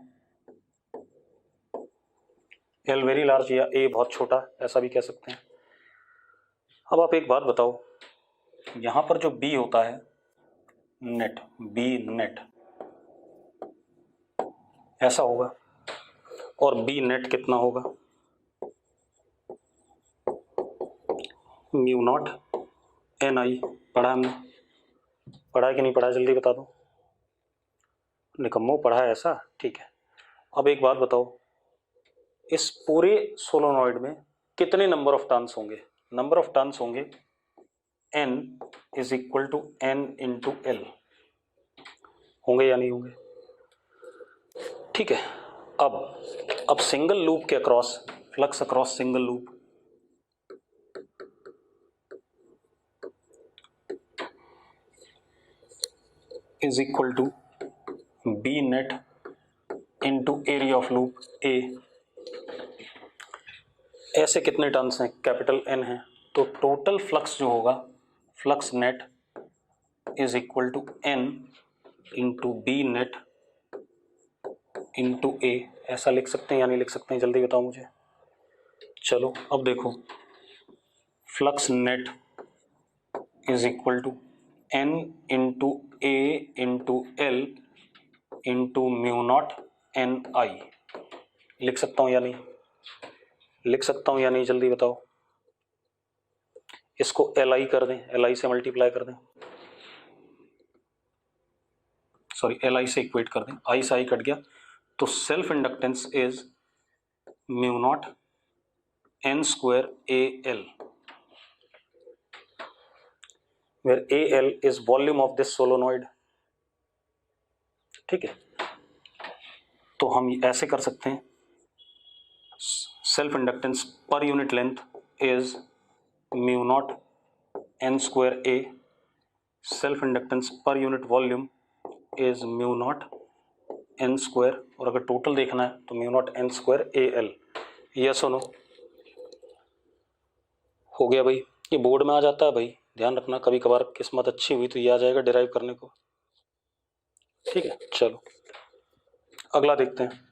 l वेरी लार्ज या a बहुत छोटा, ऐसा भी कह सकते हैं। अब आप एक बात बताओ, यहां पर जो b होता है नेट, b नेट ऐसा होगा, और b नेट कितना होगा? म्यू नॉट एन आई। पढ़ा हमने? पढ़ा है कि नहीं पढ़ा? जल्दी बता दो। निकम्मो पढ़ा है ऐसा? ठीक है। अब एक बात बताओ, इस पूरे सोलोनॉइड में कितने नंबर ऑफ टर्न्स होंगे? नंबर ऑफ टर्न्स होंगे n is equal to n into L. होंगे या नहीं होंगे? ठीक है। अब सिंगल लूप के across flux across single loop, is equal to B net into area of loop A. ऐसे कितने टर्न्स हैं, कैपिटल एन है, तो टोटल फ्लक्स जो होगा, flux net is equal to N into B net into A. ऐसा लिख सकते हैं या नहीं लिख सकते हैं, जल्दी बताओ मुझे। चलो अब देखो, flux net is equal to N into A into L into mu not N I. लिख सकता हूँ या नहीं, लिख सकता हूँ या नहीं, जल्दी बताओ। इसको एल आई कर दें, एल आई से मल्टीप्लाई कर दें, सॉरी एल आई से इक्वेट कर दें, आई से आई कट गया, तो self inductance is mu not N square A L, where AL is volume of this solenoid। ठीक है, तो हम ऐसे कर सकते हैं, self inductance per unit length is mu not N square A, self inductance per unit volume is mu not N square, और अगर टोटल देखना है तो mu naught N square A L. Yes और नो? हो गया भाई, ये बोर्ड में आ जाता है भाई, ध्यान रखना, कभी कभार किस्मत अच्छी हुई तो ये आ जाएगा डिराइव करने को। ठीक है, चलो अगला देखते हैं।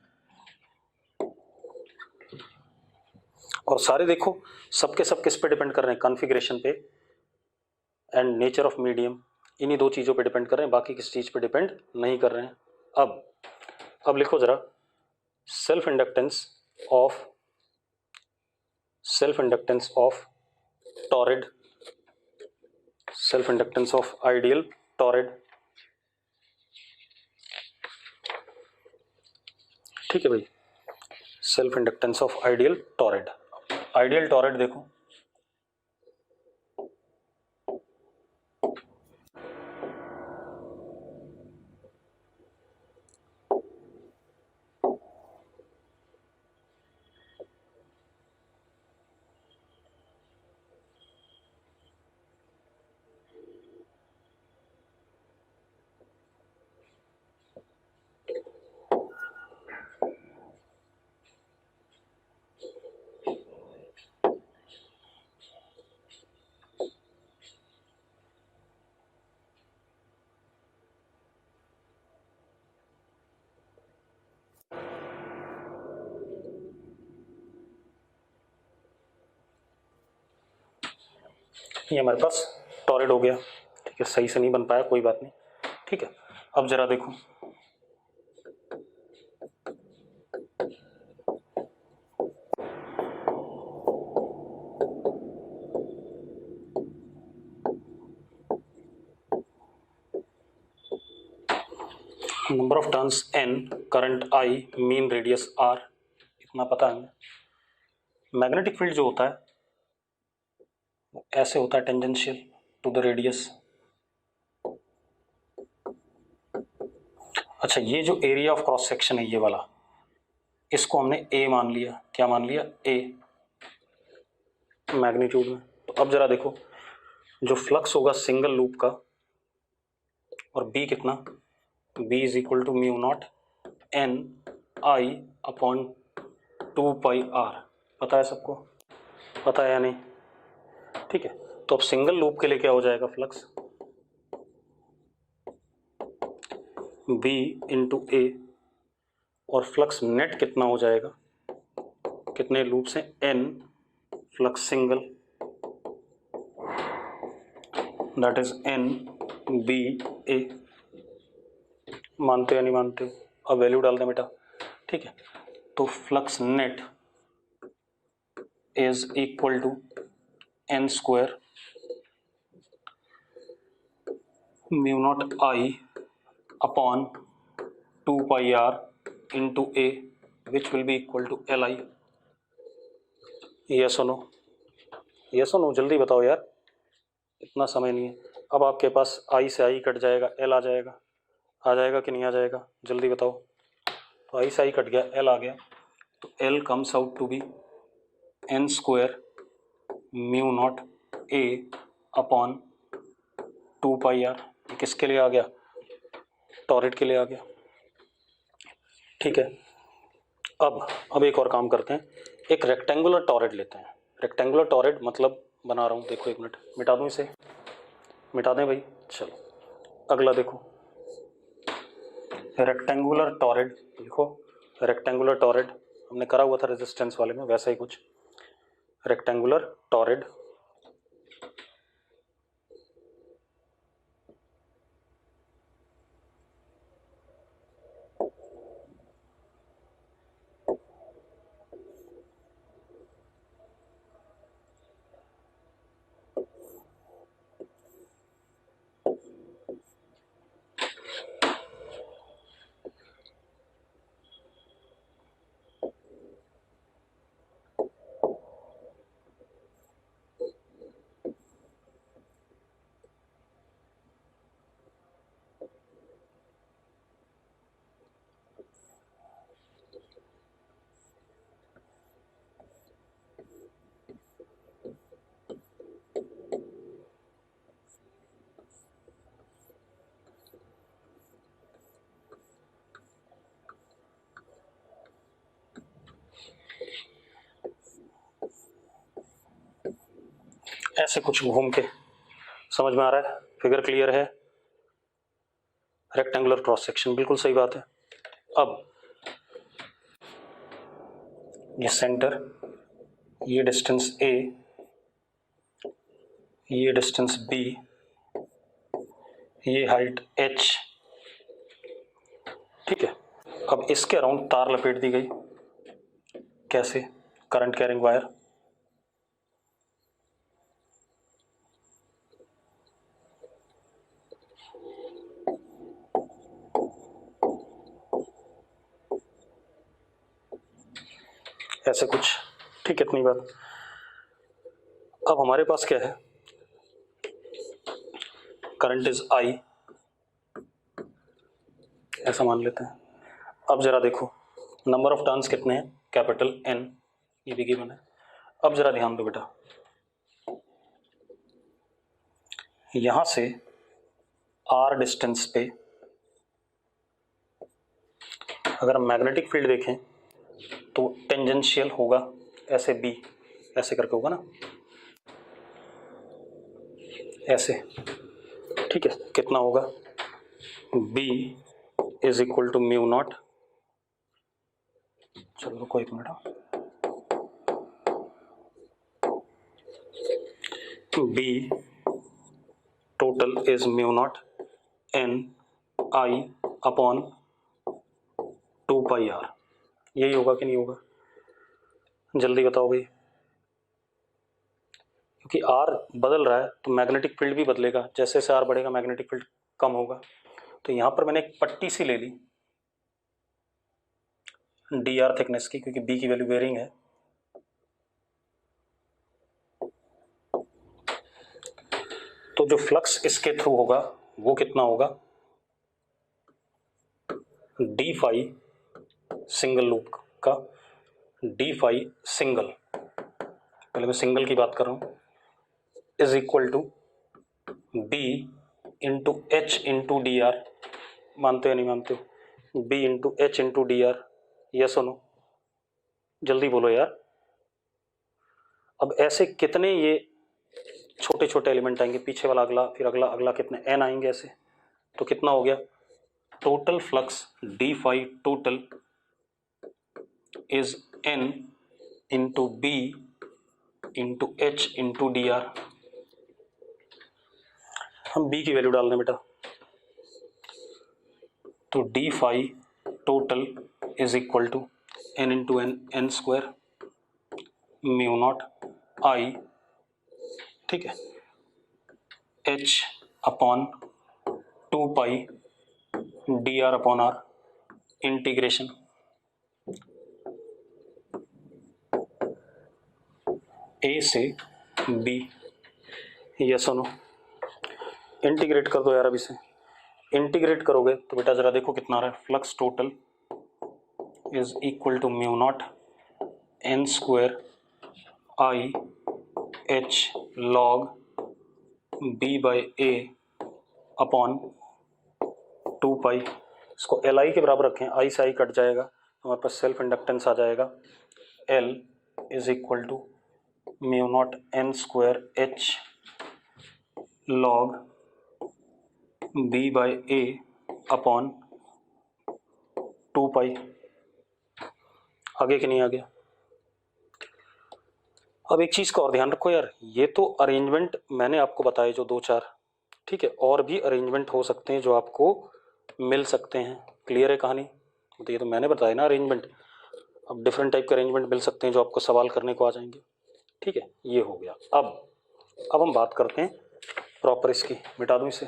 और सारे देखो सबके सब किस पे डिपेंड कर रहे हैं, कॉन्फ़िगरेशन पे एंड नेचर ऑफ मीडियम, इन्हीं दो चीज़ों पे डिपेंड कर रहे हैं, बाकी किस चीज़ पे डिपेंड नहीं कर रहे हैं। अब लिखो जरा, self inductance of torrid, self inductance of ideal torrid. ठीक है भाई, self inductance of ideal torrid. Ideal torrid देखो, ये हमारे पास टॉरिड हो गया। ठीक है, सही से नहीं बन पाया, कोई बात नहीं। ठीक है, अब जरा देखो, number of turns n, current I, mean radius r, इतना पता है। मैग्नेटिक फील्ड जो होता है वो ऐसे होता है, टेंजेंशियल टू द रेडियस। अच्छा, ये जो एरिया ऑफ क्रॉस सेक्शन है ये वाला, इसको हमने a मान लिया। क्या मान लिया? a मैग्नीट्यूड में। तो अब जरा देखो, जो फ्लक्स होगा सिंगल लूप का, और b कितना, b is equal to mu not N I upon 2πr। पता है सबको? पता है या नहीं? ठीक है, तो अब सिंगल लूप के लिए क्या हो जाएगा, फ्लक्स b इंटू ए, और फ्लक्स नेट कितना हो जाएगा, कितने लूप से, n flux single, that is n b a। मानते हो या नहीं मानते हो? अब वैल्यू डाल दें बेटा। ठीक है, तो flux net is equal to n square mu not I upon 2πr into A, which will be equal to L I. Yes और नो? यस और नो, जल्दी बताओ यार, इतना समय नहीं है। अब आपके पास आई से आई कट जाएगा, एल आ जाएगा, आ जाएगा कि नहीं आ जाएगा, जल्दी बताओ। तो आई से आई कट गया, एल आ गया, तो L comes out to be N square mu not A upon 2πr। किसके लिए आ गया? टॉरेड के लिए आ गया, ठीक है। अब एक और काम करते हैं, एक रेक्टेंगुलर टॉरेड लेते हैं। रेक्टेंगुलर टॉरेड मतलब बना रहा हूँ, देखो एक मिनट मिटा दूँ इसे, मिटा दें भाई। चलो अगला देखो, रेक्टेंगुलर टॉरेड लिखो। रेक्टेंगुलर टॉरेड हमने करा हुआ था रेजिस्टेंस वाले में, वैसा ही कुछ रेक्टेंगुलर टॉरेड। ऐसे कुछ घूम के, समझ में आ रहा है? फिगर क्लियर है? रेक्टेंगुलर क्रॉस सेक्शन, बिल्कुल सही बात है। अब ये सेंटर, ये डिस्टेंस ए, ये डिस्टेंस बी, ये हाइट h, ठीक है। अब इसके अराउंड तार लपेट दी गई, कैसे? करंट कैरिंग वायर, ऐसे कुछ, ठीक है, इतनी बात। अब हमारे पास क्या है, करंट इज I, ऐसा मान लेते हैं। अब जरा देखो नंबर ऑफ टर्न्स कितने हैं, कैपिटल N, ये भी गिवन है। अब जरा ध्यान दो बेटा, यहां से R डिस्टेंस पे अगर हम मैग्नेटिक फील्ड देखें तो टेंजेंशियल होगा, ऐसे B ऐसे करके होगा ना, ऐसे, ठीक है। कितना होगा, B is equal to mu not, चलो रुको एक minute, B total is mu not N I upon 2 pi R। यही होगा कि नहीं होगा, जल्दी बताओ भाई। क्योंकि R बदल रहा है तो मैग्नेटिक फील्ड भी बदलेगा, जैसे जैसे R बढ़ेगा मैग्नेटिक फील्ड कम होगा। तो यहां पर मैंने एक पट्टी सी ले ली dr थिकनेस की, क्योंकि B की वैल्यू वेरिंग है। तो जो फ्लक्स इसके थ्रू होगा वो कितना होगा, डी फाई सिंगल लूप का, डी फाई सिंगल, पहले मैं सिंगल की बात कर रहा हूं, is equal to B into H into D R. मानते हो नहीं मानते हो? B into H into D R, yes और नो, जल्दी बोलो यार। अब ऐसे कितने ये छोटे छोटे एलिमेंट आएंगे, पीछे वाला अगला, फिर अगला, अगला कितने एन आएंगे ऐसे, तो कितना हो गया total flux D phi total is N into B into H into D R. हम बी की वैल्यू डाल दें बेटा, तो D phi total is equal to N into N, N square mu not I, ठीक है, H upon 2 pi D R upon R, integration A से B, yes और नो। इंटीग्रेट कर दो यार, अब इसे इंटीग्रेट करोगे तो बेटा जरा देखो कितना आ रहा है, flux total is equal to mu not N square I H log B by A upon 2 pi, इसको एल आई के बराबर रखें, आई से आई कट जाएगा तो हमारे पास सेल्फ इंडक्टेंस आ जाएगा L is equal to mu not N square H log B by A upon 2 pi. आगे कि नहीं आ गया? अब एक चीज़ का और ध्यान रखो यार, ये तो अरेंजमेंट मैंने आपको बताए जो 2-4, ठीक है, और भी अरेंजमेंट हो सकते हैं जो आपको मिल सकते हैं। क्लियर है कहानी? तो ये तो मैंने बताया ना अरेंजमेंट, अब डिफरेंट टाइप के अरेंजमेंट मिल सकते हैं जो आपको सवाल करने को आ जाएंगे। ठीक है, ये हो गया। अब हम बात करते हैं प्रॉपर इसकी, मिटा दूं इसे।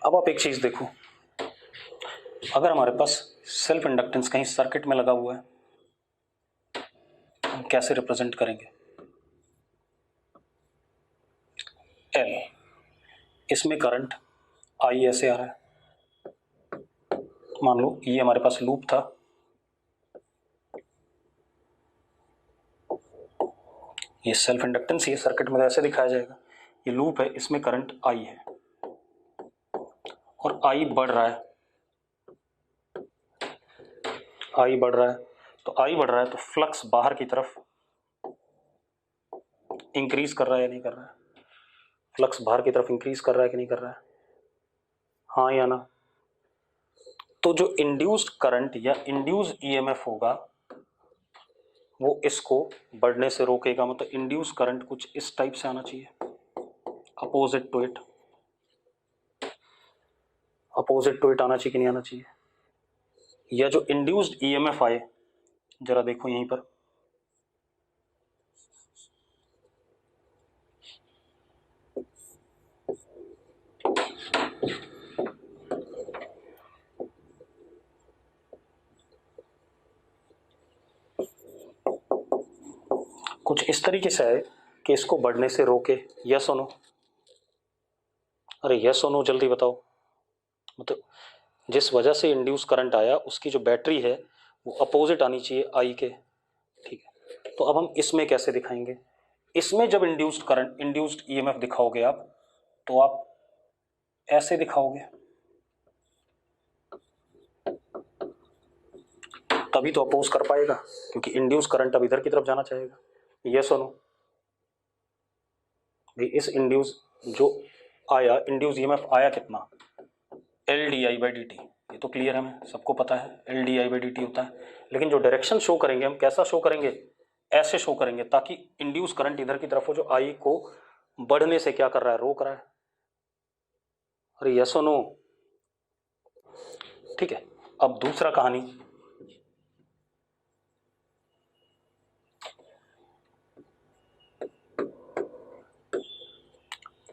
अब आप एक चीज़ देखो, अगर हमारे पास सेल्फ इंडक्टेंस कहीं सर्किट में लगा हुआ है, हम कैसे रिप्रेजेंट करेंगे? एल, इसमें करंट आई ऐसे आ रहा है, मान लो ये हमारे पास लूप था, ये सेल्फ इंडक्टेंस, ये सर्किट में ऐसे दिखाया जाएगा, ये लूप है, इसमें करंट आई है और आई बढ़ रहा है, आई बढ़ रहा है, तो आई बढ़ रहा है तो फ्लक्स बाहर की तरफ इंक्रीज कर रहा है या नहीं कर रहा है? फ्लक्स बाहर की तरफ इंक्रीज कर रहा है कि नहीं कर रहा है? हाँ या ना? तो जो इंड्यूस्ड करंट या इंड्यूस्ड ईएमएफ होगा वो इसको बढ़ने से रोकेगा, मतलब इंड्यूस्ड करंट कुछ इस टाइप से आना चाहिए, opposite to it, opposite to it आना चाहिए कि नहीं आना चाहिए? या जो इंड्यूस्ड ईएमएफ आए, जरा देखो यहीं पर, कुछ इस तरीके से है कि इसको बढ़ने से रोके। यस और नो? अरे यस और नो जल्दी बताओ। मतलब जिस वजह से इंड्यूस करंट आया उसकी जो बैटरी है वो अपोजिट आनी चाहिए आई के। ठीक है, तो अब हम इसमें कैसे दिखाएंगे? इसमें जब इंड्यूस्ड करंट, इंड्यूस्ड ईएमएफ दिखाओगे आप, तो आप ऐसे दिखाओगे, तभी तो अपोज कर पाएगा, क्योंकि इंड्यूस करंट अब इधर की तरफ जाना चाहेगा। यस और नो? भाई इस इंड्यूस जो आया, इंड्यूस ईएमएफ आया कितना? L D I by D T, ये तो क्लियर है, हमें सबको पता है L D I by D D T है। लेकिन जो डायरेक्शन शो करेंगे हम, कैसा शो करेंगे? ऐसे शो करेंगे ताकि इंड्यूस करंट इधर की तरफ हो, जो आई को बढ़ने से क्या कर रहा है? रोक रहा है। अरे यस और नो? ठीक है, अब दूसरा कहानी,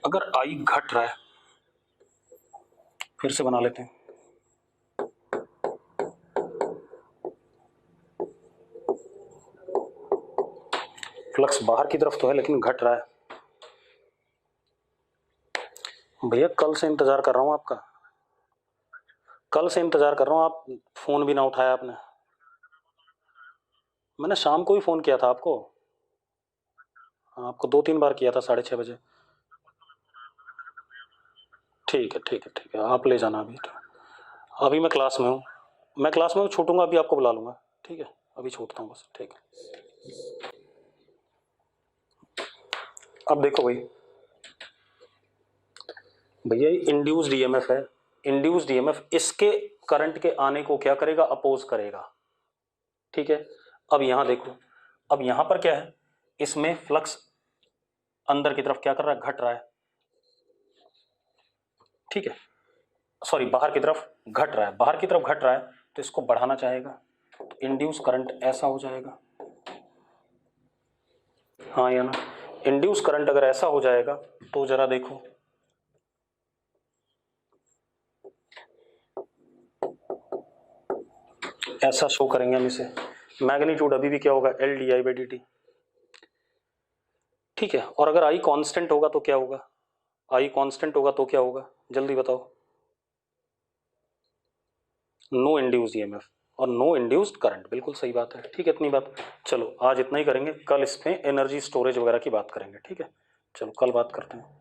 अगर आई घट रहा है, फिर से बना लेते हैं, फ्लक्स बाहर की तरफ तो है लेकिन घट रहा है। भैया कल से इंतजार कर रहा हूं आपका, कल से इंतजार कर रहा हूं, आप फोन भी ना उठाया आपने। मैंने शाम को ही फोन किया था आपको, हाँ, आपको 2-3 बार किया था 6:30 बजे। ठीक है ठीक है ठीक है, आप ले जाना अभी। अभी मैं क्लास में हूँ, मैं क्लास में हूँ, छूटूंगा अभी आपको बुला लूंगा। ठीक है, अभी छूटता हूँ बस। ठीक है, अब देखो भाई, भैया इंड्यूस्ड ईएमएफ है, इंड्यूस्ड ईएमएफ इसके करंट के आने को क्या करेगा? अपोज करेगा। ठीक है, अब यहां देखो, अब यहां पर क्या है? इसमें फ्लक्स अंदर की तरफ क्या कर रहा है? घट रहा है। ठीक है, सॉरी, बाहर की तरफ घट रहा है, बाहर की तरफ घट रहा है, तो इसको बढ़ाना चाहेगा, तो इंड्यूस करंट ऐसा हो जाएगा। हाँ या ना? इंड्यूस करंट अगर ऐसा हो जाएगा तो जरा देखो, ऐसा शो करेंगे हम इसे, मैग्नीट्यूड अभी भी क्या होगा? L D I by D T. ठीक है, और अगर आई कांस्टेंट होगा तो क्या होगा? आई कांस्टेंट होगा तो क्या होगा? जल्दी बताओ। नो इंड्यूस्ड ईएमएफ और नो इंड्यूस्ड करंट, बिल्कुल सही बात है। ठीक है, इतनी बात, चलो आज इतना ही करेंगे, कल इस पे एनर्जी स्टोरेज वगैरह की बात करेंगे। ठीक है, चलो कल बात करते हैं।